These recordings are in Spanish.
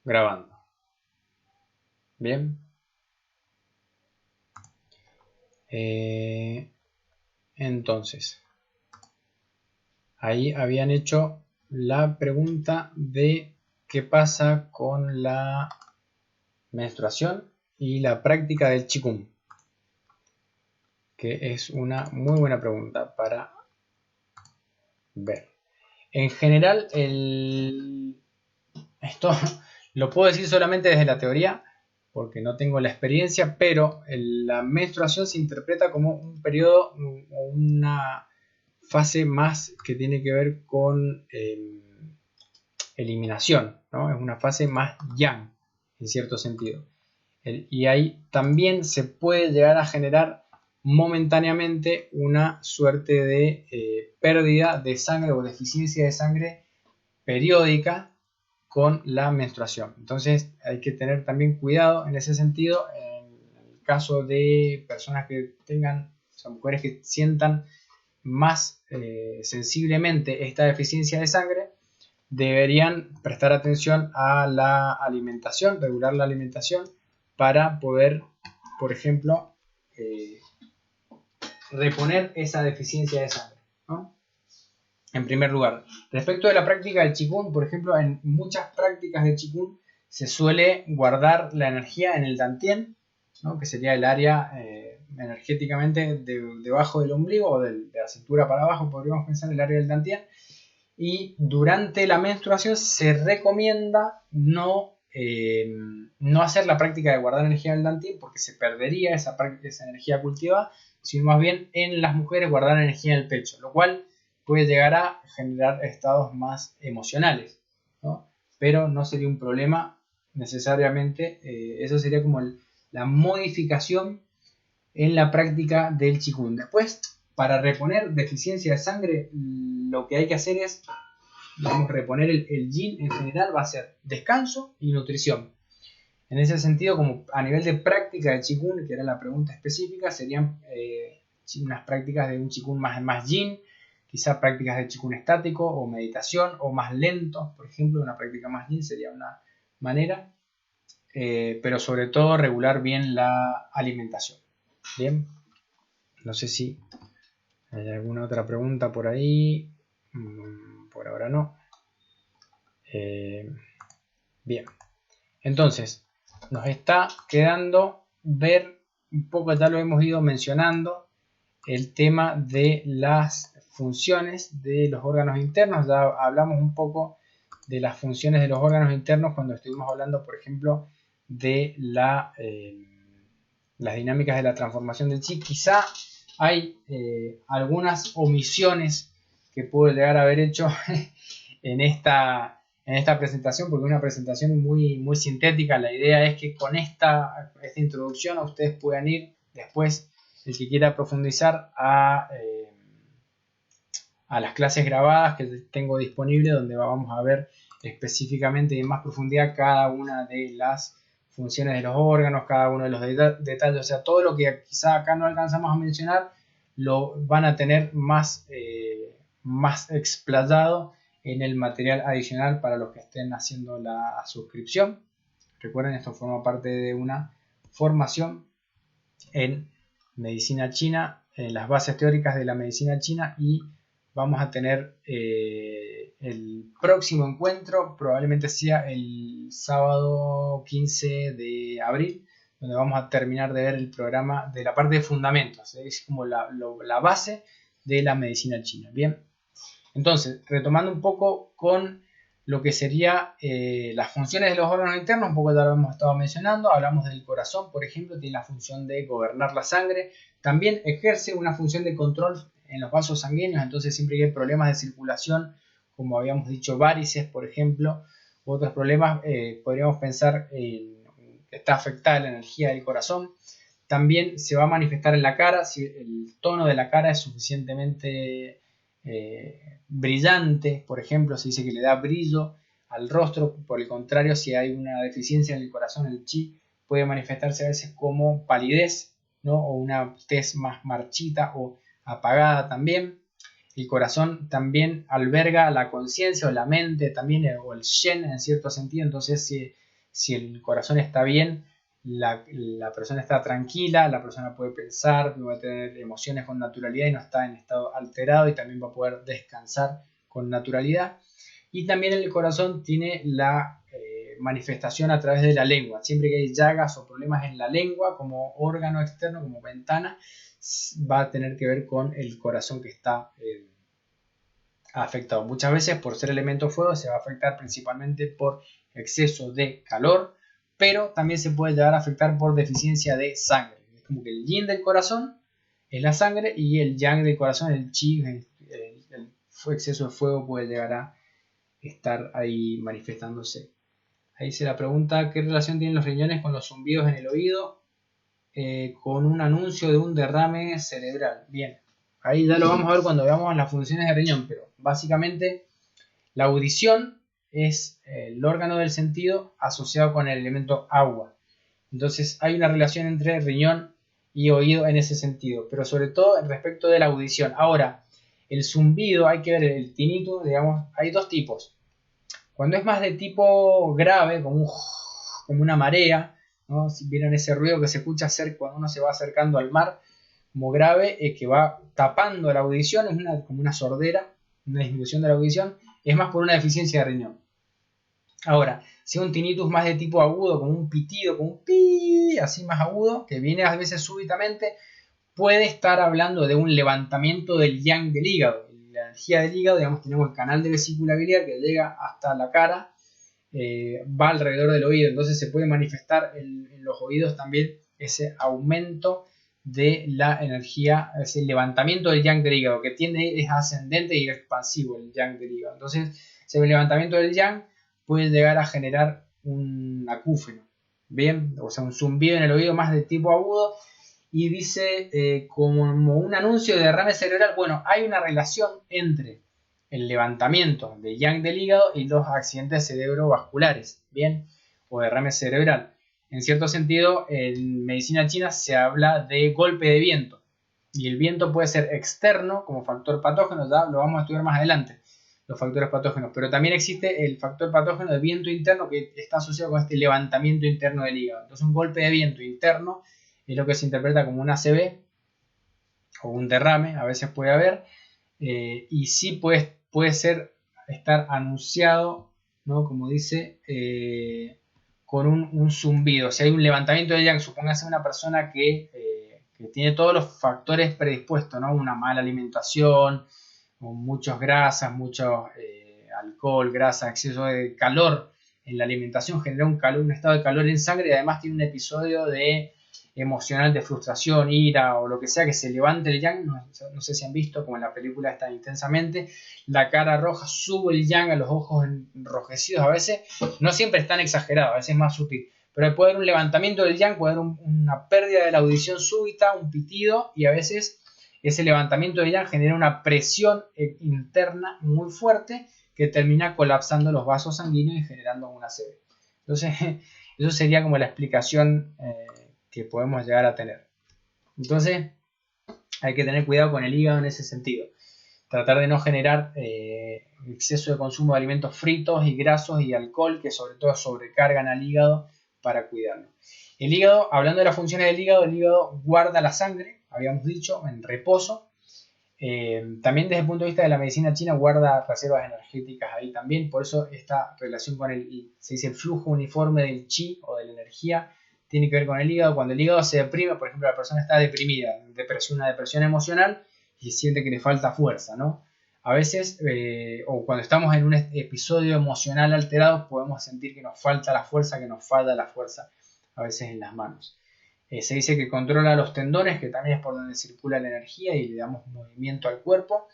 grabando. Bien. Entonces, ahí habían hecho la pregunta de qué pasa con la menstruación y la práctica del Qigong, que es una muy buena pregunta para ver. En general, esto lo puedo decir solamente desde la teoría, porque no tengo la experiencia, pero la menstruación se interpreta como un periodo o una fase más que tiene que ver con eliminación, ¿no? Es una fase más yang, en cierto sentido. Y ahí también se puede llegar a generar momentáneamente una suerte de pérdida de sangre o deficiencia de sangre periódica con la menstruación. Entonces hay que tener también cuidado en ese sentido en el caso de personas que tengan, o sea, mujeres que sientan más sensiblemente esta deficiencia de sangre, deberían prestar atención a la alimentación, regular la alimentación para poder, por ejemplo, reponer esa deficiencia de sangre, ¿no? En primer lugar, respecto de la práctica del Qigong, por ejemplo, en muchas prácticas de Qigong se suele guardar la energía en el Dantien, ¿no? Que sería el área energéticamente debajo del ombligo o de la cintura para abajo, podríamos pensar en el área del Dantien. Y durante la menstruación se recomienda no hacer la práctica de guardar energía en el Dantien porque se perdería esa energía cultivada, sino más bien en las mujeres guardar energía en el pecho, lo cual puede llegar a generar estados más emocionales, ¿no? Pero no sería un problema necesariamente, eso sería como la modificación en la práctica del Qigong. Después, para reponer deficiencia de sangre, lo que hay que hacer es, digamos, reponer el yin en general va a ser descanso y nutrición. En ese sentido, como a nivel de práctica de Qigong, que era la pregunta específica, serían unas prácticas de un Qigong más yin, quizá prácticas de Qigong estático o meditación o más lento, por ejemplo, una práctica más yin sería una manera, pero sobre todo regular bien la alimentación. Bien, no sé si hay alguna otra pregunta por ahí, por ahora no. Bien, entonces nos está quedando ver un poco, ya lo hemos ido mencionando, el tema de las funciones de los órganos internos. Ya hablamos un poco de las funciones de los órganos internos cuando estuvimos hablando, por ejemplo, de las dinámicas de la transformación del chi. Quizá hay algunas omisiones que puedo llegar a haber hecho en esta presentación, porque es una presentación muy sintética. La idea es que con esta introducción ustedes puedan ir después, el que quiera profundizar, a las clases grabadas que tengo disponible, donde vamos a ver específicamente y en más profundidad cada una de las funciones de los órganos, cada uno de los detalles, o sea, todo lo que quizá acá no alcanzamos a mencionar, lo van a tener más explayado en el material adicional para los que estén haciendo la suscripción. Recuerden, esto forma parte de una formación en medicina china, en las bases teóricas de la medicina china, y vamos a tener el próximo encuentro, probablemente sea el sábado 15 de abril, donde vamos a terminar de ver el programa de la parte de fundamentos, es como la base de la medicina china. Bien, entonces, retomando un poco con lo que sería las funciones de los órganos internos, un poco ya lo hemos estado mencionando. Hablamos del corazón, por ejemplo, tiene la función de gobernar la sangre, también ejerce una función de control en los vasos sanguíneos, entonces siempre que hay problemas de circulación, como habíamos dicho, varices, por ejemplo, u otros problemas, podríamos pensar que está afectada la energía del corazón. También se va a manifestar en la cara, si el tono de la cara es suficientemente brillante, por ejemplo, se dice que le da brillo al rostro. Por el contrario, si hay una deficiencia en el corazón, el chi puede manifestarse a veces como palidez, ¿no? O una tez más marchita o apagada también. El corazón también alberga la conciencia o la mente también, o el shen en cierto sentido. Entonces, Si el corazón está bien, la persona está tranquila, la persona puede pensar, puede tener emociones con naturalidad y no está en estado alterado, y también va a poder descansar con naturalidad. Y también el corazón tiene la manifestación a través de la lengua. Siempre que hay llagas o problemas en la lengua como órgano externo, como ventana, va a tener que ver con el corazón que está afectado. Muchas veces, por ser elemento fuego, se va a afectar principalmente por exceso de calor, pero también se puede llegar a afectar por deficiencia de sangre. Es como que el yin del corazón es la sangre y el yang del corazón, el chi, el exceso de fuego puede llegar a estar ahí manifestándose. Ahí se la pregunta: ¿qué relación tienen los riñones con los zumbidos en el oído? Con un anuncio de un derrame cerebral. Bien, ahí ya lo vamos a ver cuando veamos las funciones del riñón, pero básicamente la audición es el órgano del sentido asociado con el elemento agua. Entonces hay una relación entre riñón y oído en ese sentido, pero sobre todo respecto de la audición. Ahora, el zumbido, hay que ver el tinnitus, digamos, hay dos tipos. Cuando es más de tipo grave, como una marea, ¿no? Si vieron ese ruido que se escucha cuando uno se va acercando al mar, como grave, que va tapando la audición, es como una sordera, una disminución de la audición, es más por una deficiencia de riñón. Ahora, si es un tinnitus más de tipo agudo, como un pitido, como un pi, así más agudo, que viene a veces súbitamente, puede estar hablando de un levantamiento del yang del hígado. La energía del hígado, digamos, tenemos el canal de vesícula biliar que llega hasta la cara, va alrededor del oído, entonces se puede manifestar en los oídos también ese aumento de la energía, ese levantamiento del yang del hígado, que es ascendente y expansivo el yang del hígado. Entonces, ese levantamiento del yang puede llegar a generar un acúfeno, bien, o sea, un zumbido en el oído más de tipo agudo. Y dice, como un anuncio de derrame cerebral, bueno, hay una relación entre el levantamiento de yang del hígado y los accidentes cerebrovasculares, bien, o derrame cerebral. En cierto sentido, en medicina china se habla de golpe de viento, y el viento puede ser externo como factor patógeno, ya lo vamos a estudiar más adelante, los factores patógenos, pero también existe el factor patógeno de viento interno que está asociado con este levantamiento interno del hígado. Entonces, un golpe de viento interno es lo que se interpreta como un ACV o un derrame, a veces puede haber, y sí puede ser estar anunciado, ¿no? Como dice, con un zumbido. Si hay un levantamiento de yang, supóngase una persona que tiene todos los factores predispuestos, ¿no? Una mala alimentación, con muchas grasas, mucho alcohol, grasa, exceso de calor en la alimentación, genera un estado de calor en sangre, y además tiene un episodio emocional de frustración, ira o lo que sea, que se levante el yang. No sé si han visto, como en la película está Intensamente, la cara roja, sube el yang a los ojos enrojecidos, a veces no siempre es tan exagerado, a veces es más sutil, pero puede haber un levantamiento del yang, puede haber una pérdida de la audición súbita, un pitido, y a veces ese levantamiento del yang genera una presión interna muy fuerte que termina colapsando los vasos sanguíneos y generando una ACV. Entonces, eso sería como la explicación que podemos llegar a tener. Entonces, hay que tener cuidado con el hígado en ese sentido. Tratar de no generar exceso de consumo de alimentos fritos y grasos y alcohol, que sobre todo sobrecargan al hígado, para cuidarlo. El hígado, hablando de las funciones del hígado, el hígado guarda la sangre, habíamos dicho, en reposo. También desde el punto de vista de la medicina china guarda reservas energéticas ahí también, por eso esta relación con se dice el flujo uniforme del chi o de la energía tiene que ver con el hígado. Cuando el hígado se deprime, por ejemplo, la persona está deprimida, una depresión emocional, y siente que le falta fuerza, ¿no? A veces, o cuando estamos en un episodio emocional alterado, podemos sentir que nos falta la fuerza, a veces en las manos. Se dice que controla los tendones, que también es por donde circula la energía y le damos movimiento al cuerpo,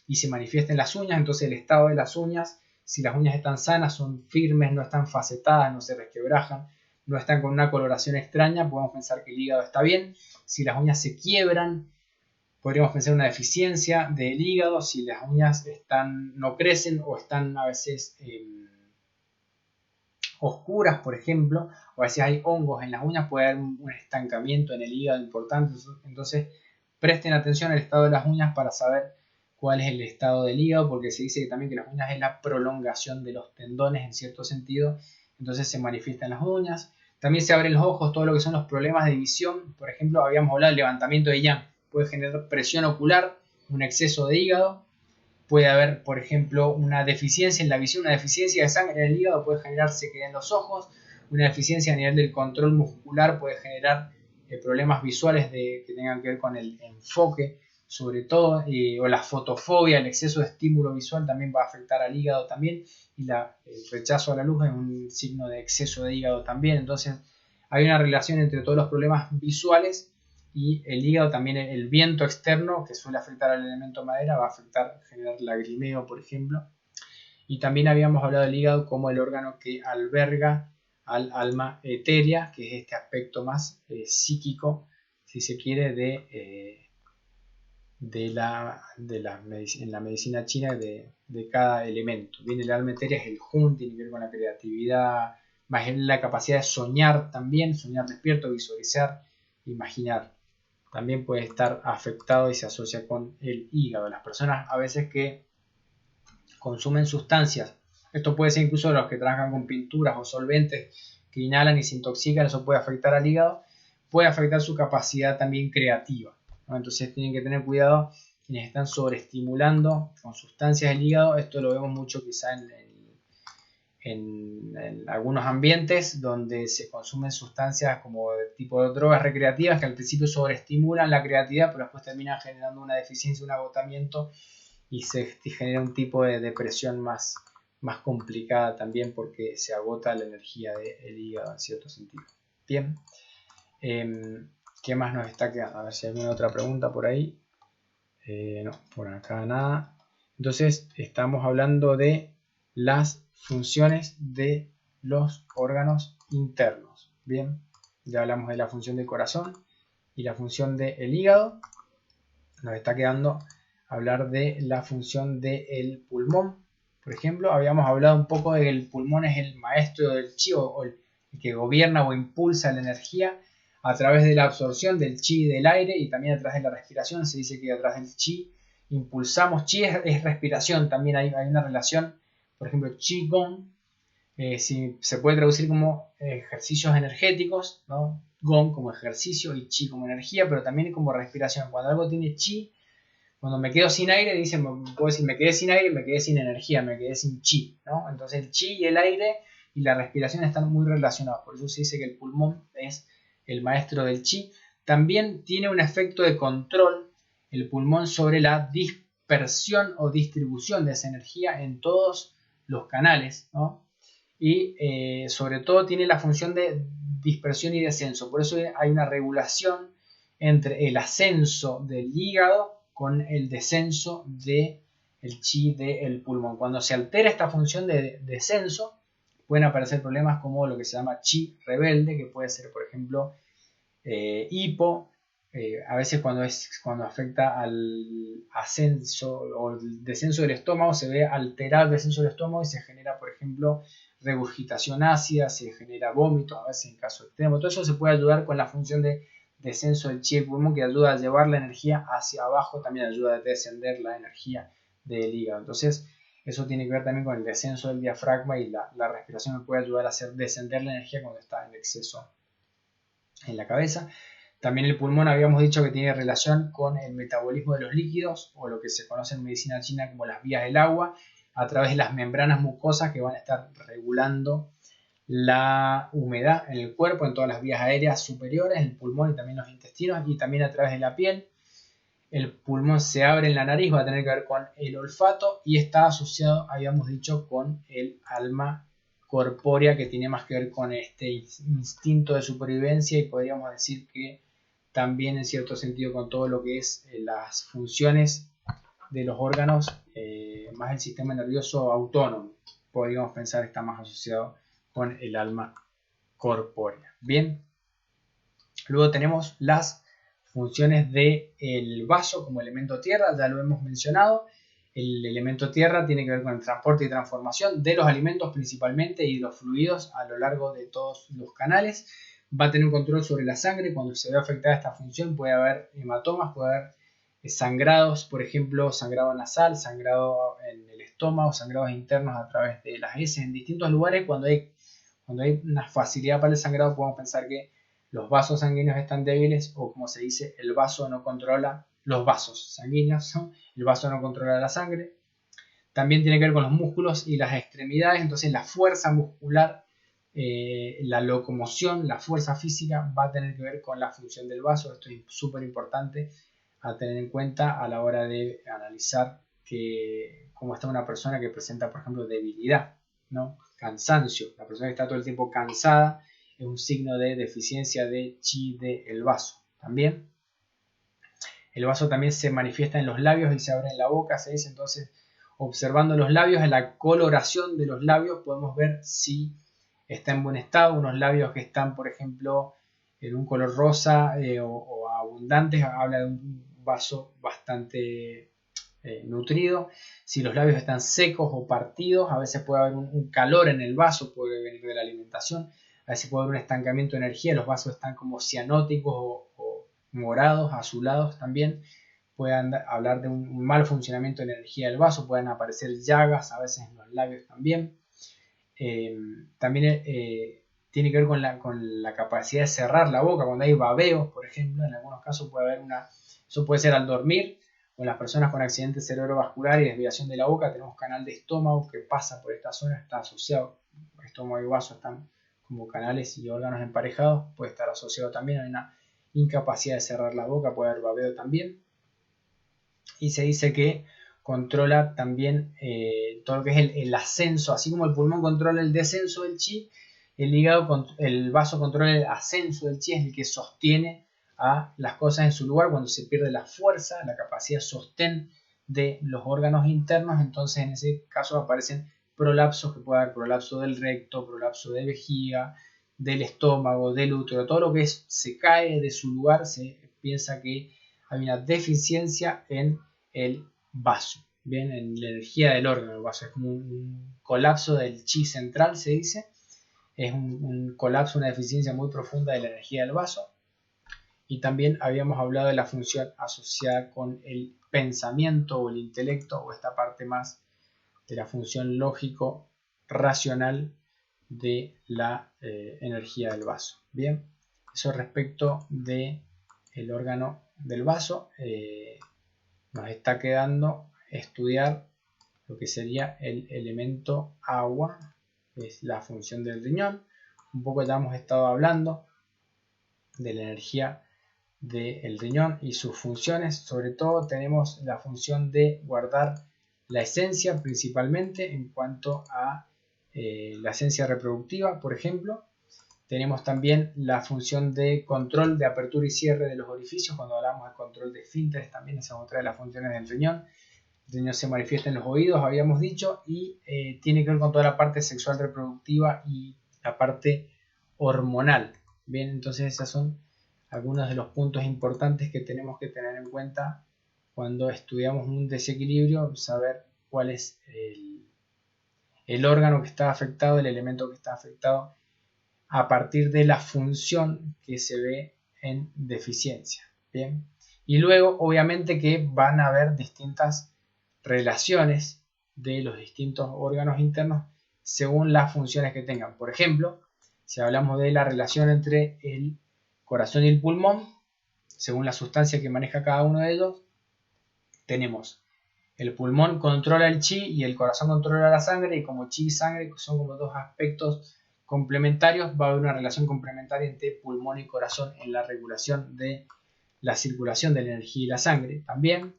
y se manifiesta en las uñas. Entonces, el estado de las uñas, si las uñas están sanas, son firmes, no están facetadas, no se resquebrajan, no están con una coloración extraña, podemos pensar que el hígado está bien. Si las uñas se quiebran, podríamos pensar en una deficiencia del hígado. Si las uñas no crecen o están a veces oscuras, por ejemplo, o a veces hay hongos en las uñas, puede haber un estancamiento en el hígado importante. Entonces, presten atención al estado de las uñas para saber cuál es el estado del hígado, porque se dice también que las uñas es la prolongación de los tendones en cierto sentido, entonces se manifiesta en las uñas. También se abren los ojos, todo lo que son los problemas de visión. Por ejemplo, habíamos hablado del levantamiento de yang, puede generar presión ocular, un exceso de hígado. Puede haber, por ejemplo, una deficiencia en la visión, una deficiencia de sangre en el hígado puede generar sequedad en los ojos, una deficiencia a nivel del control muscular puede generar problemas visuales que tengan que ver con el enfoque, sobre todo, o la fotofobia, el exceso de estímulo visual también va a afectar al hígado también, y el rechazo a la luz es un signo de exceso de hígado también. Entonces hay una relación entre todos los problemas visuales y el hígado. También el viento externo que suele afectar al elemento madera va a afectar, generar lagrimeo, por ejemplo. Y también habíamos hablado del hígado como el órgano que alberga al alma etérea, que es este aspecto más psíquico, si se quiere, en la medicina china de cada elemento. Bien, el alma etérea es el Hun, tiene que ver con la creatividad, más la capacidad de soñar también, soñar despierto, visualizar, imaginar. También puede estar afectado y se asocia con el hígado. Las personas a veces que consumen sustancias, esto puede ser incluso los que trabajan con pinturas o solventes que inhalan y se intoxican, eso puede afectar al hígado, puede afectar su capacidad también creativa, ¿no? Entonces tienen que tener cuidado quienes están sobreestimulando con sustancias el hígado. Esto lo vemos mucho quizá en algunos ambientes donde se consumen sustancias como de tipo de drogas recreativas que al principio sobreestimulan la creatividad, pero después terminan generando una deficiencia, un agotamiento, y se genera un tipo de depresión más complicada también, porque se agota la energía del hígado en cierto sentido. Bien, ¿qué más nos está quedando? A ver si hay alguna otra pregunta por ahí. No, por acá nada. Entonces estamos hablando de las funciones de los órganos internos. Bien, ya hablamos de la función del corazón y la función del hígado. Nos está quedando hablar de la función del pulmón. Por ejemplo, habíamos hablado un poco de que el pulmón es el maestro del chi, o el que gobierna o impulsa la energía a través de la absorción del chi del aire, y también a través de la respiración. Se dice que a través del chi impulsamos. Chi es respiración, también hay una relación. Por ejemplo, Qi Gong se puede traducir como ejercicios energéticos, ¿no? Gong como ejercicio y Chi como energía, pero también como respiración. Cuando algo tiene Chi, cuando me quedo sin aire, puedo decir me quedé sin aire, me quedé sin energía, me quedé sin Chi, ¿no? Entonces el Chi y el aire y la respiración están muy relacionados. Por eso se dice que el pulmón es el maestro del Chi. También tiene un efecto de control el pulmón sobre la dispersión o distribución de esa energía en todos los canales, ¿no? Y sobre todo tiene la función de dispersión y descenso. Por eso hay una regulación entre el ascenso del hígado con el descenso del chi del pulmón. Cuando se altera esta función de descenso, pueden aparecer problemas como lo que se llama chi rebelde, que puede ser, por ejemplo, hipo. A veces cuando afecta al ascenso o el descenso del estómago, se ve alterado el descenso del estómago y se genera, por ejemplo, regurgitación ácida, se genera vómito, a veces en caso extremo. Todo eso se puede ayudar con la función de descenso del chi del pulmón, que ayuda a llevar la energía hacia abajo, también ayuda a descender la energía del hígado. Entonces, eso tiene que ver también con el descenso del diafragma, y la respiración que puede ayudar a hacer descender la energía cuando está en exceso en la cabeza. También el pulmón habíamos dicho que tiene relación con el metabolismo de los líquidos, o lo que se conoce en medicina china como las vías del agua, a través de las membranas mucosas que van a estar regulando la humedad en el cuerpo, en todas las vías aéreas superiores, el pulmón y también los intestinos, y también a través de la piel. El pulmón se abre en la nariz, va a tener que ver con el olfato, y está asociado, habíamos dicho, con el alma corpórea, que tiene más que ver con este instinto de supervivencia, y podríamos decir que también en cierto sentido con todo lo que es las funciones de los órganos, más el sistema nervioso autónomo, podríamos pensar que está más asociado con el alma corpórea. Bien, luego tenemos las funciones del vaso como elemento tierra, ya lo hemos mencionado. El elemento tierra tiene que ver con el transporte y transformación de los alimentos principalmente y de los fluidos a lo largo de todos los canales. Va a tener un control sobre la sangre. Cuando se ve afectada esta función puede haber hematomas, puede haber sangrados, por ejemplo, sangrado nasal, sangrado en el estómago, sangrados internos a través de las heces en distintos lugares. Cuando hay Cuando hay una facilidad para el sangrado, podemos pensar que los vasos sanguíneos están débiles, o como se dice, el vaso no controla los vasos sanguíneos, ¿no? El vaso no controla la sangre. También tiene que ver con los músculos y las extremidades, entonces la fuerza muscular, la locomoción, la fuerza física va a tener que ver con la función del vaso. Esto es súper importante a tener en cuenta a la hora de analizar cómo está una persona que presenta, por ejemplo, debilidad, ¿no? Cansancio. La persona que está todo el tiempo cansada es un signo de deficiencia de chi del vaso. También el vaso también se manifiesta en los labios y se abre en la boca, se dice. Entonces, observando los labios, en la coloración de los labios podemos ver si está en buen estado. Unos labios que están, por ejemplo, en un color rosa o abundantes, habla de un vaso bastante nutrido. Si los labios están secos o partidos, a veces puede haber un calor en el vaso, puede venir de la alimentación. A veces puede haber un estancamiento de energía, los vasos están como cianóticos o morados, azulados también. Pueden hablar de un mal funcionamiento de energía del vaso, pueden aparecer llagas a veces en los labios también. También tiene que ver con la capacidad de cerrar la boca. Cuando hay babeos, por ejemplo, en algunos casos puede haber eso puede ser al dormir, o en las personas con accidente cerebrovascular y desviación de la boca. Tenemos canal de estómago que pasa por esta zona, está asociado. Estómago y vaso están como canales y órganos emparejados, puede estar asociado también a una incapacidad de cerrar la boca, puede haber babeo también. Y se dice que controla también todo lo que es el ascenso, así como el pulmón controla el descenso del chi, el vaso controla el ascenso del chi, es el que sostiene a las cosas en su lugar. Cuando se pierde la fuerza, la capacidad de sostén de los órganos internos, entonces en ese caso aparecen prolapsos, que puede haber prolapso del recto, prolapso de vejiga, del estómago, del útero, todo lo que se cae de su lugar, se piensa que hay una deficiencia en el vaso, bien, en la energía del órgano. El vaso es como un colapso del chi central, se dice, es un colapso, una deficiencia muy profunda de la energía del vaso. Y también habíamos hablado de la función asociada con el pensamiento o el intelecto, o esta parte más de la función lógico racional de la energía del vaso. Bien, eso respecto de el órgano del vaso. Nos está quedando estudiar lo que sería el elemento agua, que es la función del riñón. Un poco ya hemos estado hablando de la energía del riñón y sus funciones. Sobre todo tenemos la función de guardar la esencia, principalmente en cuanto a la esencia reproductiva, por ejemplo. Tenemos también la función de control de apertura y cierre de los orificios. Cuando hablamos de control de esfínteres, también esa es otra de las funciones del riñón. El riñón se manifiesta en los oídos, habíamos dicho, y tiene que ver con toda la parte sexual reproductiva y la parte hormonal. Bien, entonces esos son algunos de los puntos importantes que tenemos que tener en cuenta cuando estudiamos un desequilibrio, saber cuál es el órgano que está afectado, el elemento que está afectado, a partir de la función que se ve en deficiencia. Bien, y luego obviamente que van a haber distintas relaciones de los distintos órganos internos según las funciones que tengan. Por ejemplo, si hablamos de la relación entre el corazón y el pulmón, según la sustancia que maneja cada uno de ellos, tenemos el pulmón controla el chi y el corazón controla la sangre, y como chi y sangre son como dos aspectos complementarios, va a haber una relación complementaria entre pulmón y corazón en la regulación de la circulación de la energía y la sangre. También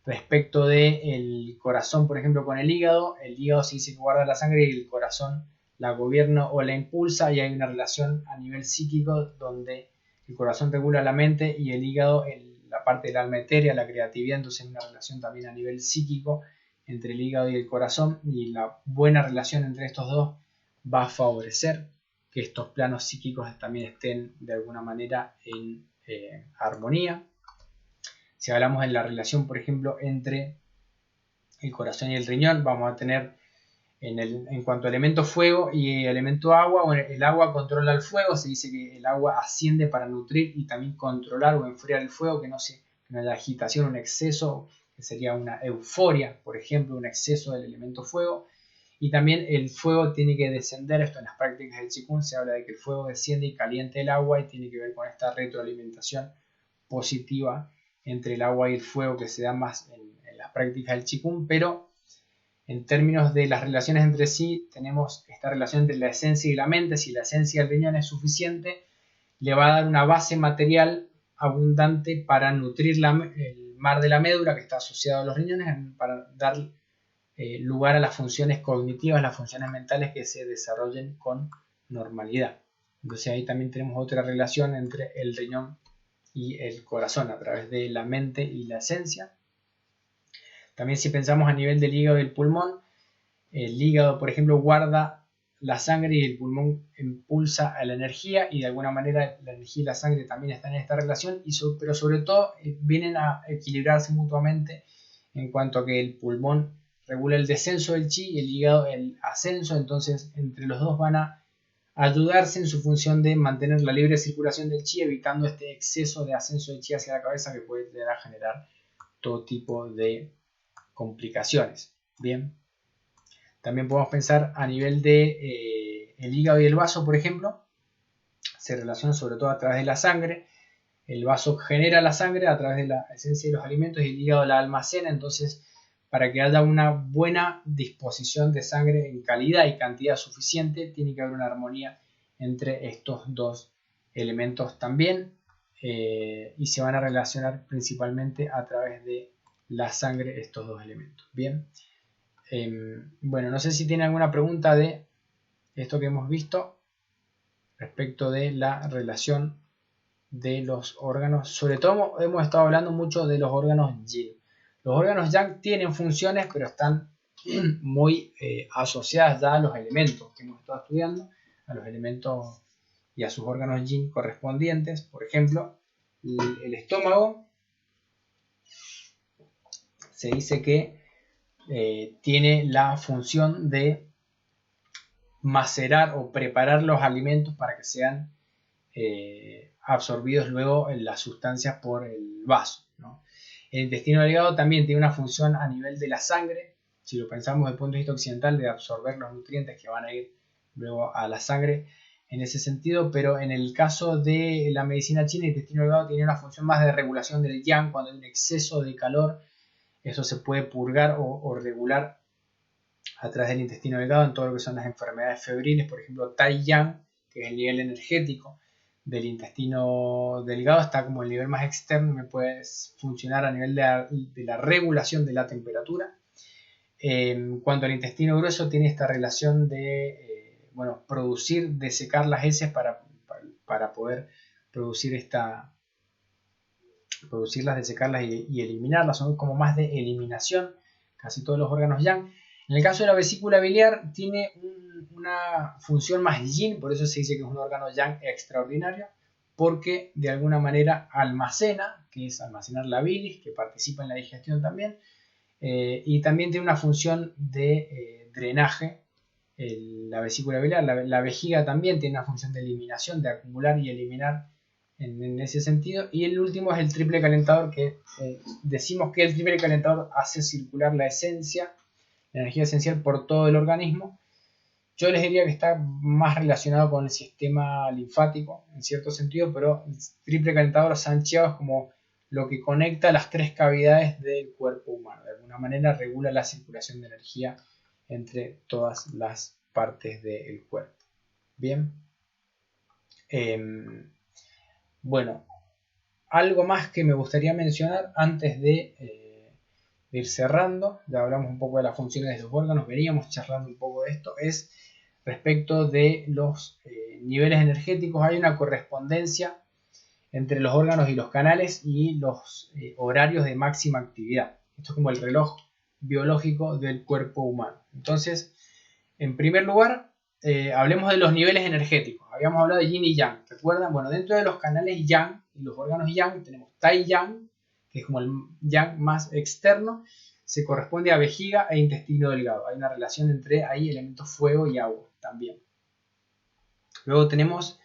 respecto del corazón, por ejemplo, con el hígado se dice que guarda la sangre y el corazón la gobierna o la impulsa, y hay una relación a nivel psíquico donde el corazón regula la mente y el hígado la parte del alma etérea, la creatividad. Entonces hay una relación también a nivel psíquico entre el hígado y el corazón, y la buena relación entre estos dos va a favorecer que estos planos psíquicos también estén de alguna manera en armonía. Si hablamos en la relación, por ejemplo, entre el corazón y el riñón, vamos a tener en cuanto a elemento fuego y elemento agua. Bueno, el agua controla el fuego, se dice que el agua asciende para nutrir y también controlar o enfriar el fuego, que no haya agitación, un exceso, que sería una euforia, por ejemplo, un exceso del elemento fuego. Y también el fuego tiene que descender. Esto en las prácticas del Qigong se habla de que el fuego desciende y caliente el agua, y tiene que ver con esta retroalimentación positiva entre el agua y el fuego que se da más en las prácticas del Qigong. Pero en términos de las relaciones entre sí, tenemos esta relación entre la esencia y la mente. Si la esencia del riñón es suficiente, le va a dar una base material abundante para nutrir el mar de la médula, que está asociado a los riñones, para dar lugar a las funciones cognitivas, las funciones mentales que se desarrollen con normalidad. Entonces ahí también tenemos otra relación entre el riñón y el corazón a través de la mente y la esencia. También si pensamos a nivel del hígado y el pulmón, el hígado, por ejemplo, guarda la sangre y el pulmón impulsa a la energía, y de alguna manera la energía y la sangre también están en esta relación, pero sobre todo vienen a equilibrarse mutuamente en cuanto a que el pulmón regula el descenso del chi y el hígado el ascenso. Entonces entre los dos van a ayudarse en su función de mantener la libre circulación del chi, evitando este exceso de ascenso del chi hacia la cabeza que puede llegar a generar todo tipo de complicaciones. Bien. También podemos pensar a nivel de el hígado y el vaso, por ejemplo. Se relacionan sobre todo a través de la sangre. El vaso genera la sangre a través de la esencia de los alimentos y el hígado la almacena. Entonces, para que haya una buena disposición de sangre en calidad y cantidad suficiente, tiene que haber una armonía entre estos dos elementos también. Y se van a relacionar principalmente a través de la sangre estos dos elementos. Bien. Bueno, no sé si tiene alguna pregunta de esto que hemos visto respecto de la relación de los órganos. Sobre todo hemos estado hablando mucho de los órganos yin. Los órganos yang tienen funciones, pero están muy asociadas ya a los elementos que hemos estado estudiando, a los elementos y a sus órganos yin correspondientes. Por ejemplo, el estómago se dice que tiene la función de macerar o preparar los alimentos para que sean absorbidos luego en las sustancias por el vaso, ¿no? El intestino delgado también tiene una función a nivel de la sangre, si lo pensamos desde el punto de vista occidental, de absorber los nutrientes que van a ir luego a la sangre en ese sentido, pero en el caso de la medicina china, el intestino delgado tiene una función más de regulación del yang. Cuando hay un exceso de calor, eso se puede purgar o regular a través del intestino delgado en todo lo que son las enfermedades febriles. Por ejemplo, Tai Yang, que es el nivel energético del intestino delgado, está como el nivel más externo, me puede funcionar a nivel de la regulación de la temperatura. En cuanto al intestino grueso, tiene esta relación de producir, desecar las heces para poder producirlas, desecarlas y eliminarlas. Son como más de eliminación casi todos los órganos yang. En el caso de la vesícula biliar tiene una función más yin, por eso se dice que es un órgano yang extraordinario, porque de alguna manera almacena, que es almacenar la bilis, que participa en la digestión también, y también tiene una función de drenaje. La vesícula biliar, la vejiga también tiene una función de eliminación, de acumular y eliminar en ese sentido. Y el último es el triple calentador, que decimos que el triple calentador hace circular la esencia, la energía esencial por todo el organismo. Yo les diría que está más relacionado con el sistema linfático en cierto sentido, pero el triple calentador sancheado es como lo que conecta las tres cavidades del cuerpo humano. De alguna manera regula la circulación de energía entre todas las partes del cuerpo. Bien. Bueno, algo más que me gustaría mencionar antes de ir cerrando, ya hablamos un poco de las funciones de los órganos, veníamos charlando un poco de esto, es respecto de los niveles energéticos. Hay una correspondencia entre los órganos y los canales y los horarios de máxima actividad. Esto es como el reloj biológico del cuerpo humano. Entonces, en primer lugar, hablemos de los niveles energéticos. Habíamos hablado de yin y yang, ¿recuerdan? Bueno, dentro de los canales yang y los órganos yang tenemos tai yang, que es como el yang más externo, se corresponde a vejiga e intestino delgado. Hay una relación entre ahí elementos fuego y agua también. Luego tenemos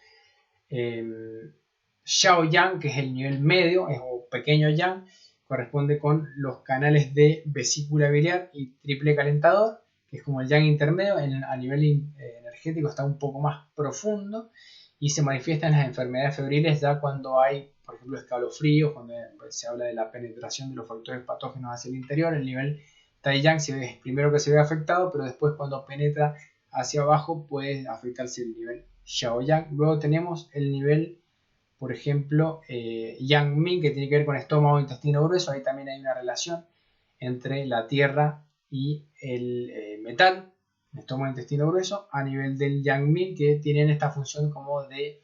Xiao Yang, que es el nivel medio, o pequeño Yang, corresponde con los canales de vesícula biliar y triple calentador, que es como el yang intermedio, a nivel energético está un poco más profundo y se manifiesta en las enfermedades febriles ya cuando hay, por ejemplo, escalofríos, cuando se habla de la penetración de los factores patógenos hacia el interior. El nivel Tai-Yang es primero que se ve afectado, pero después cuando penetra hacia abajo puede afectarse el nivel Xiao-Yang. Luego tenemos el nivel, por ejemplo, Yang-Ming, que tiene que ver con estómago e intestino grueso. Ahí también hay una relación entre la tierra y el metal, estómago e intestino grueso, a nivel del Yang-Ming, que tienen esta función como de...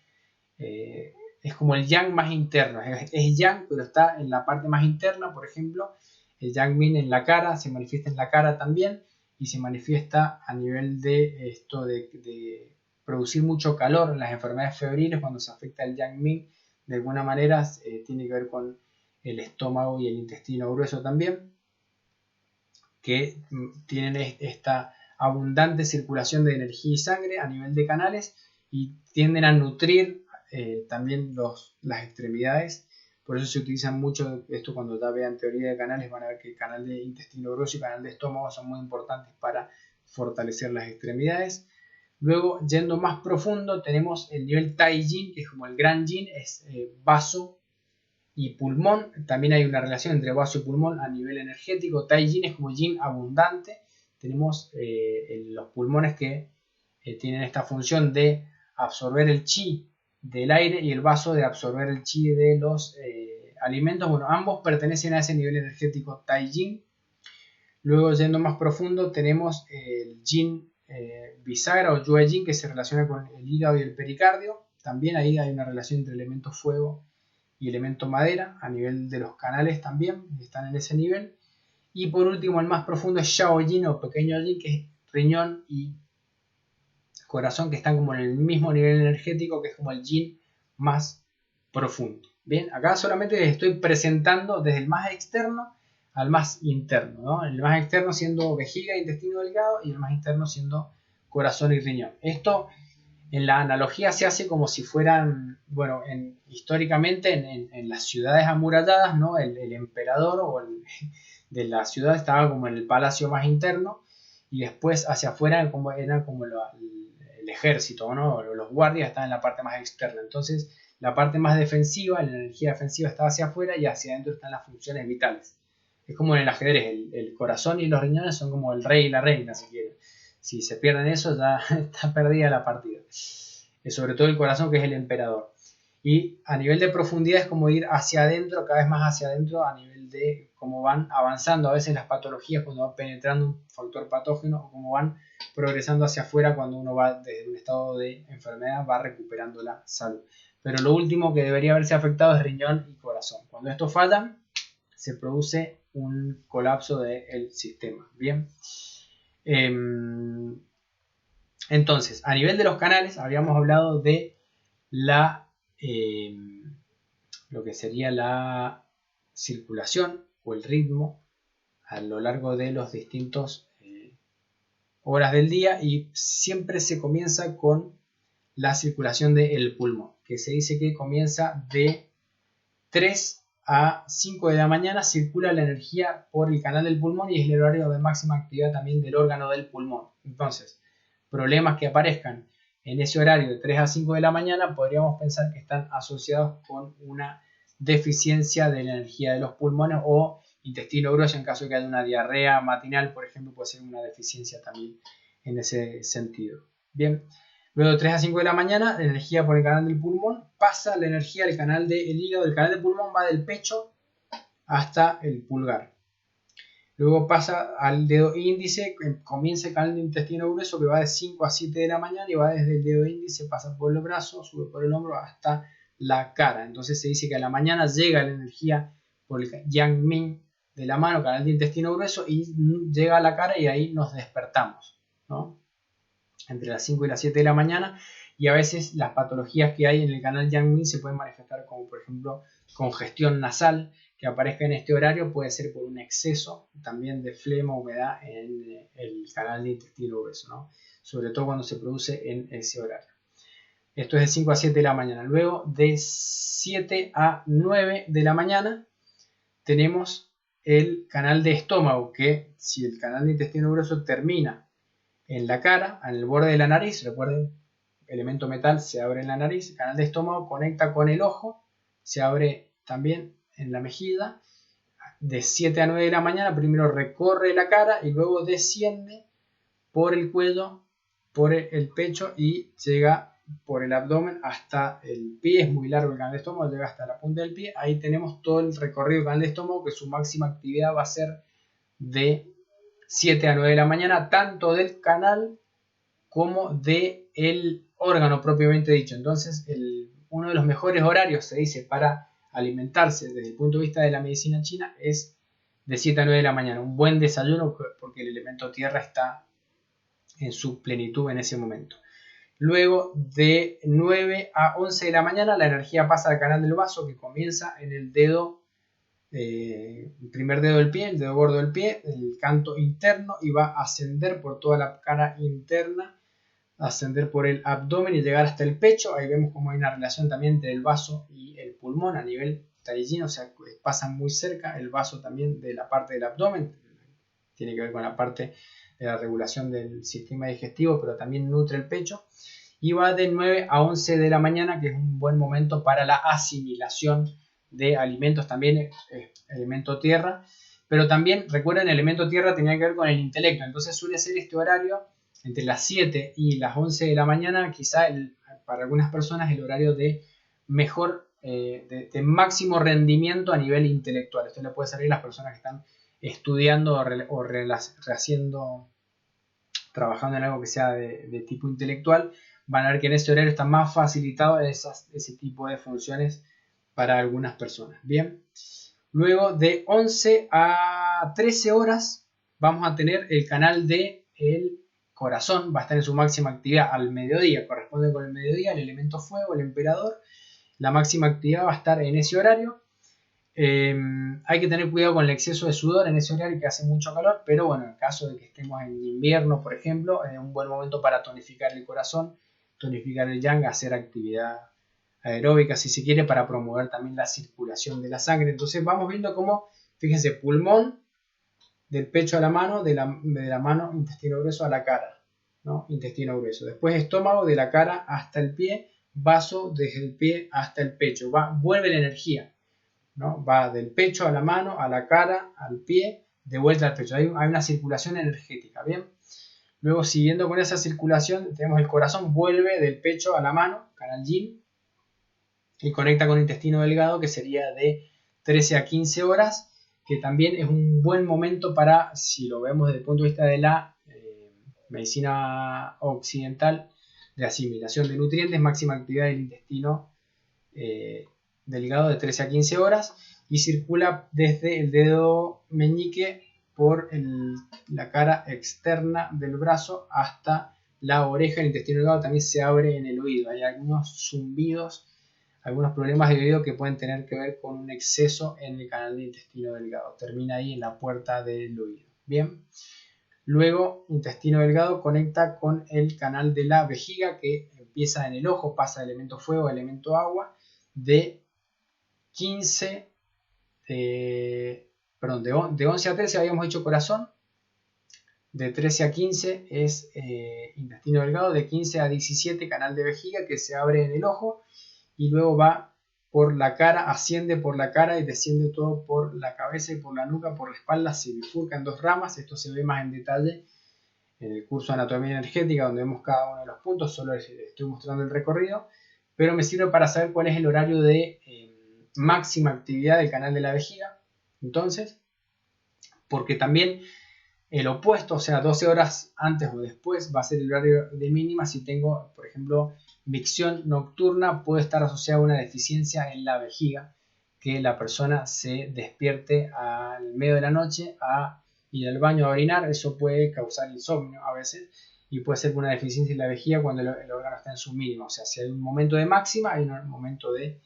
es como el yang más interno, es yang, pero está en la parte más interna. Por ejemplo, el yang-min en la cara, se manifiesta en la cara también, y se manifiesta a nivel de esto de producir mucho calor en las enfermedades febriles. Cuando se afecta el yang-min, de alguna manera tiene que ver con el estómago y el intestino grueso también, que tienen esta abundante circulación de energía y sangre a nivel de canales y tienden a nutrir también las extremidades. Por eso se utiliza mucho esto. Cuando ya vean teoría de canales van a ver que el canal de intestino grueso y canal de estómago son muy importantes para fortalecer las extremidades. Luego, yendo más profundo, tenemos el nivel Tai-Yin, que es como el gran yin, es vaso y pulmón. También hay una relación entre vaso y pulmón a nivel energético. Tai-Yin es como yin abundante. Tenemos los pulmones que tienen esta función de absorber el chi del aire y el vaso de absorber el chi de los alimentos. Bueno, ambos pertenecen a ese nivel energético Tai-Yin. Luego, yendo más profundo, tenemos el yin bisagra o Yue-Yin, que se relaciona con el hígado y el pericardio. También ahí hay una relación entre elemento fuego y elemento madera. A nivel de los canales también están en ese nivel. Y por último, el más profundo es Xiao-Yin o pequeño yin, que es riñón y corazón, que están como en el mismo nivel energético, que es como el yin más profundo. Bien, acá solamente les estoy presentando desde el más externo al más interno, ¿no? El más externo siendo vejiga e intestino delgado, y el más interno siendo corazón y riñón. Esto en la analogía se hace como si fueran, bueno, históricamente en las ciudades amuralladas, ¿no? El emperador de la ciudad estaba como en el palacio más interno, y después hacia afuera era como el ejército, ¿no? Los guardias estaban en la parte más externa. Entonces la parte más defensiva, la energía defensiva, está hacia afuera, y hacia adentro están las funciones vitales. Es como en el ajedrez, el corazón y los riñones son como el rey y la reina, si quieren. Si se pierden eso, ya está perdida la partida. Sobre todo el corazón, que es el emperador. Y a nivel de profundidad es como ir hacia adentro, cada vez más hacia adentro, a nivel de cómo van avanzando a veces las patologías cuando van penetrando un factor patógeno, o cómo van progresando hacia afuera cuando uno va desde un estado de enfermedad, va recuperando la salud. Pero lo último que debería haberse afectado es riñón y corazón. Cuando estos fallan, se produce un colapso del sistema. Bien. Entonces, a nivel de los canales, habíamos hablado de lo que sería la circulación o el ritmo a lo largo de los distintos horas del día, y siempre se comienza con la circulación del pulmón, que se dice que comienza de 3 a 5 de la mañana, circula la energía por el canal del pulmón, y es el horario de máxima actividad también del órgano del pulmón. Entonces, problemas que aparezcan en ese horario de 3 a 5 de la mañana podríamos pensar que están asociados con una deficiencia de la energía de los pulmones, o intestino grueso, en caso de que haya una diarrea matinal, por ejemplo, puede ser una deficiencia también en ese sentido. Bien. Luego de 3 a 5 de la mañana, la energía por el canal del pulmón pasa la energía al canal del hígado. El canal del pulmón va del pecho hasta el pulgar. Luego pasa al dedo índice, comienza el canal del intestino grueso, que va de 5 a 7 de la mañana, y va desde el dedo índice, pasa por el brazo, sube por el hombro hasta la cara. Entonces se dice que a la mañana llega la energía por el Yang-Ming de la mano, canal del intestino grueso, y llega a la cara, y ahí nos despertamos, ¿no? Entre las 5 y las 7 de la mañana. Y a veces las patologías que hay en el canal Yang-Ming se pueden manifestar como, por ejemplo, congestión nasal, que aparezca en este horario. Puede ser por un exceso también de flema, humedad en el canal de intestino grueso, ¿no? Sobre todo cuando se produce en ese horario. Esto es de 5 a 7 de la mañana. Luego de 7 a 9 de la mañana tenemos el canal de estómago, que si el canal de intestino grueso termina en la cara, en el borde de la nariz. Recuerden, elemento metal se abre en la nariz. El canal de estómago conecta con el ojo, se abre también en la mejilla. De 7 a 9 de la mañana primero recorre la cara y luego desciende por el cuello, por el pecho y llega por el abdomen hasta el pie. Es muy largo el canal de estómago, llega hasta la punta del pie. Ahí tenemos todo el recorrido del canal de estómago, que su máxima actividad va a ser de 7 a 9 de la mañana, tanto del canal como del órgano propiamente dicho. Entonces, uno de los mejores horarios, se dice, para alimentarse desde el punto de vista de la medicina china es de 7 a 9 de la mañana. Un buen desayuno, porque el elemento tierra está en su plenitud en ese momento. Luego, de 9 a 11 de la mañana, la energía pasa al canal del vaso, que comienza en el dedo, el primer dedo del pie, el dedo gordo del pie, el canto interno, y va a ascender por toda la cara interna, ascender por el abdomen y llegar hasta el pecho. Ahí vemos cómo hay una relación también entre el vaso y el pulmón a nivel taiyín, o sea, pasan muy cerca el vaso también de la parte del abdomen. Tiene que ver con la parte de la regulación del sistema digestivo, pero también nutre el pecho. Y va de 9 a 11 de la mañana, que es un buen momento para la asimilación de alimentos, también es elemento tierra. Pero también, recuerden, el elemento tierra tenía que ver con el intelecto, entonces suele ser este horario entre las 7 y las 11 de la mañana, quizá para algunas personas el horario de mejor, de máximo rendimiento a nivel intelectual. Esto le puede servir a las personas que están estudiando o trabajando en algo que sea de tipo intelectual. Van a ver que en ese horario está más facilitado ese tipo de funciones para algunas personas. Bien, luego de 11 a 13 horas vamos a tener el canal del corazón, va a estar en su máxima actividad al mediodía, corresponde con el mediodía, el elemento fuego, el emperador. La máxima actividad va a estar en ese horario. Hay que tener cuidado con el exceso de sudor en ese horario, que hace mucho calor, pero bueno, en el caso de que estemos en invierno, por ejemplo, es un buen momento para tonificar el corazón, tonificar el yang, hacer actividad aeróbica si se quiere, para promover también la circulación de la sangre. Entonces vamos viendo cómo, fíjense, pulmón, del pecho a la mano, de la mano, intestino grueso a la cara, ¿no? Intestino grueso. Después estómago, de la cara hasta el pie, vaso desde el pie hasta el pecho. Vuelve la energía, ¿no? Va del pecho a la mano, a la cara, al pie, de vuelta al pecho. Hay una circulación energética, ¿bien? Luego, siguiendo con esa circulación, tenemos el corazón, vuelve del pecho a la mano, canal yin, y conecta con el intestino delgado, que sería de 13 a 15 horas, que también es un buen momento para, si lo vemos desde el punto de vista de la medicina occidental, de asimilación de nutrientes, máxima actividad del intestino delgado de 13 a 15 horas, y circula desde el dedo meñique por la cara externa del brazo hasta la oreja. El intestino delgado también se abre en el oído. Hay algunos zumbidos, algunos problemas de oído que pueden tener que ver con un exceso en el canal de intestino delgado. Termina ahí en la puerta del oído. Bien. Luego, intestino delgado conecta con el canal de la vejiga, que empieza en el ojo, pasa de elemento fuego a elemento agua, de 11 a 13 habíamos dicho corazón, de 13 a 15 es intestino delgado, de 15 a 17 canal de vejiga, que se abre en el ojo, y luego va por la cara, asciende por la cara y desciende todo por la cabeza y por la nuca, por la espalda, se bifurca en dos ramas. Esto se ve más en detalle en el curso de anatomía energética, donde vemos cada uno de los puntos. Solo les estoy mostrando el recorrido, pero me sirve para saber cuál es el horario de máxima actividad del canal de la vejiga. Entonces, porque también el opuesto, o sea, 12 horas antes o después, va a ser el horario de mínima. Si tengo, por ejemplo, micción nocturna, puede estar asociada a una deficiencia en la vejiga, que la persona se despierte al medio de la noche a ir al baño a orinar. Eso puede causar insomnio a veces, y puede ser una deficiencia en la vejiga cuando el órgano está en su mínima. O sea, si hay un momento de máxima, hay un momento de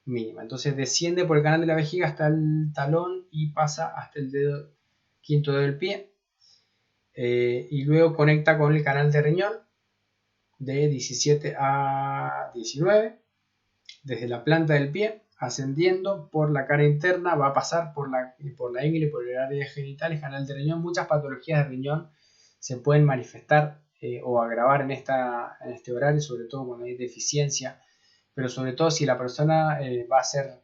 mínima. Entonces desciende por el canal de la vejiga hasta el talón y pasa hasta el quinto dedo del pie. Y luego conecta con el canal de riñón de 17 a 19, desde la planta del pie, ascendiendo por la cara interna, va a pasar por la ingle, por el área genital, el canal de riñón. Muchas patologías de riñón se pueden manifestar o a grabar en este horario, sobre todo cuando hay deficiencia, pero sobre todo si la persona va a ser,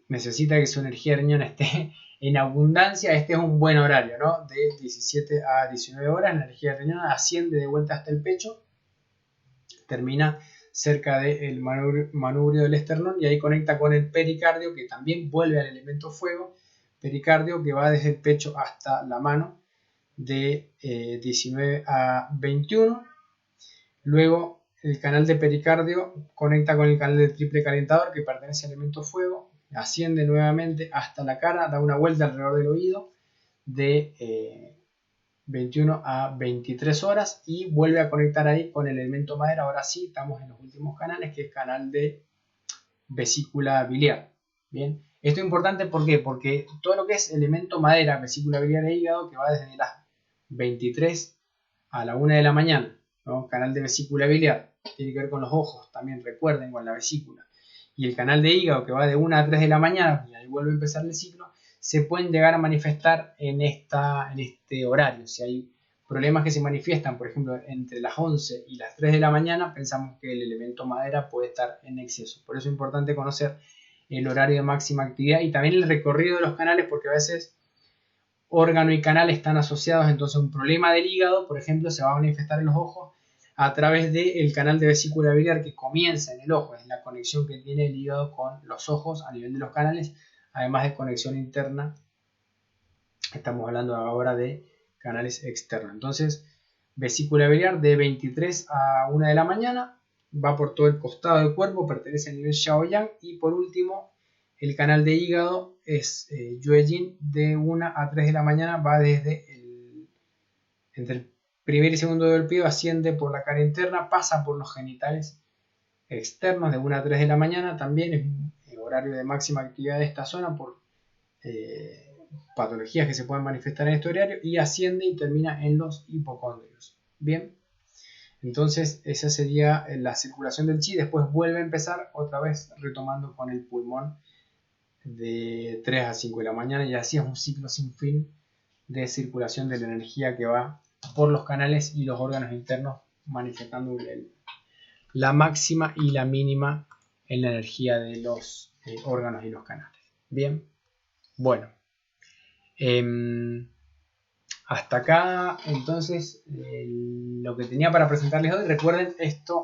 necesita que su energía de riñón esté en abundancia, este es un buen horario, ¿no? De 17 a 19 horas, la energía de riñón asciende de vuelta hasta el pecho, termina cerca del manubrio del esternón y ahí conecta con el pericardio, que también vuelve al elemento fuego, pericardio que va desde el pecho hasta la mano de 19 a 21. Luego el canal de pericardio conecta con el canal de triple calentador que pertenece al elemento fuego, asciende nuevamente hasta la cara, da una vuelta alrededor del oído de 21 a 23 horas y vuelve a conectar ahí con el elemento madera. Ahora sí, estamos en los últimos canales, que es canal de vesícula biliar. Bien, esto es importante, ¿por qué? Porque todo lo que es elemento madera, vesícula biliar e hígado, que va desde las 23 a la 1 de la mañana, ¿no? Canal de vesícula biliar, tiene que ver con los ojos, también recuerden, con la vesícula. Y el canal de hígado, que va de 1 a 3 de la mañana, y ahí vuelve a empezar el ciclo, se pueden llegar a manifestar en este horario. Si hay problemas que se manifiestan, por ejemplo, entre las 11 y las 3 de la mañana, pensamos que el elemento madera puede estar en exceso. Por eso es importante conocer el horario de máxima actividad y también el recorrido de los canales, porque a veces órgano y canal están asociados, entonces un problema del hígado, por ejemplo, se va a manifestar en los ojos a través del canal de vesícula biliar que comienza en el ojo, es la conexión que tiene el hígado con los ojos a nivel de los canales, además de conexión interna. Estamos hablando ahora de canales externos. Entonces, vesícula biliar de 23 a 1 de la mañana, va por todo el costado del cuerpo, pertenece al nivel Xiaoyang. Y por último, el canal de hígado es Yuejin, de 1 a 3 de la mañana, va entre el primer y segundo del pie, asciende por la cara interna, pasa por los genitales externos de 1 a 3 de la mañana, también es un horario de máxima actividad de esta zona por patologías que se pueden manifestar en este horario, y asciende y termina en los hipocondrios. Bien, entonces esa sería la circulación del chi. Después vuelve a empezar otra vez retomando con el pulmón de 3 a 5 de la mañana, y así es un ciclo sin fin de circulación de la energía que va por los canales y los órganos internos, manifestando la máxima y la mínima en la energía de los órganos y los canales. Bien, bueno, hasta acá entonces lo que tenía para presentarles hoy. Recuerden, esto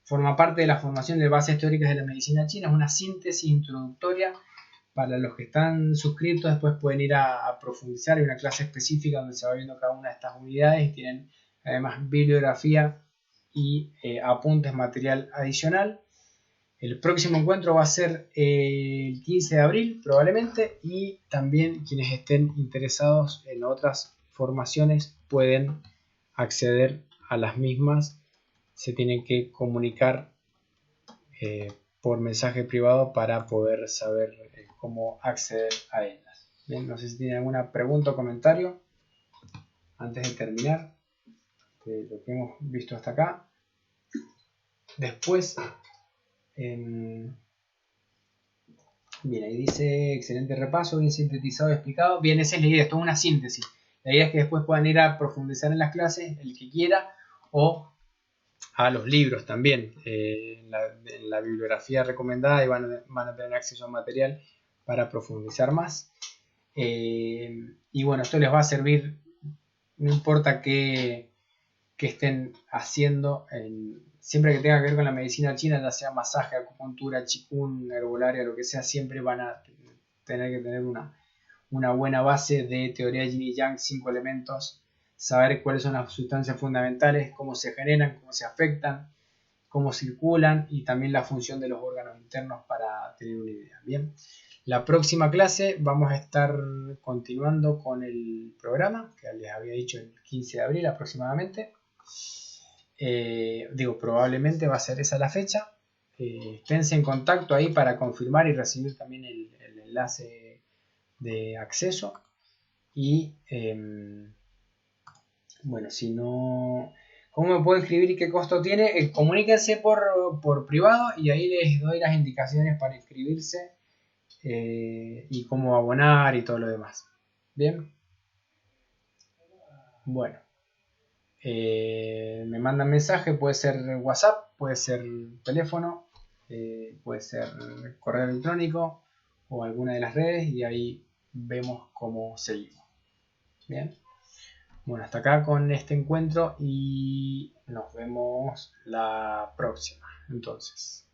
forma parte de la formación de bases teóricas de la medicina china, es una síntesis introductoria. Para los que están suscritos, después pueden ir a profundizar. Hay una clase específica donde se va viendo cada una de estas unidades y tienen además bibliografía y apuntes, material adicional. El próximo encuentro va a ser el 15 de abril probablemente, y también quienes estén interesados en otras formaciones pueden acceder a las mismas. Se tienen que comunicar por mensaje privado para poder saber cómo acceder a ellas. Bien, no sé si tienen alguna pregunta o comentario antes de terminar de lo que hemos visto hasta acá. Después, bien, ahí dice excelente repaso, bien sintetizado y explicado. Bien, esa es la idea, es toda una síntesis. La idea es que después puedan ir a profundizar en las clases, el que quiera, o a los libros también, en la bibliografía recomendada, y van a tener acceso a material para profundizar más. Y bueno, esto les va a servir, no importa qué estén haciendo, siempre que tenga que ver con la medicina china, ya sea masaje, acupuntura, qigong, herbolaria, lo que sea, siempre van a tener que tener una buena base de teoría yin y yang, 5 elementos, saber cuáles son las sustancias fundamentales, cómo se generan, cómo se afectan, cómo circulan, y también la función de los órganos internos para tener una idea. Bien, la próxima clase vamos a estar continuando con el programa, que les había dicho el 15 de abril aproximadamente. Probablemente va a ser esa la fecha. Esténse en contacto ahí para confirmar y recibir también el enlace de acceso. Y bueno, si no, ¿cómo me puedo inscribir y qué costo tiene? Comuníquense por privado y ahí les doy las indicaciones para inscribirse y cómo abonar y todo lo demás. Bien, bueno, me mandan mensaje, puede ser WhatsApp, puede ser teléfono, puede ser correo electrónico o alguna de las redes, y ahí vemos cómo seguimos. Bien. Bueno, hasta acá con este encuentro y nos vemos la próxima. Entonces.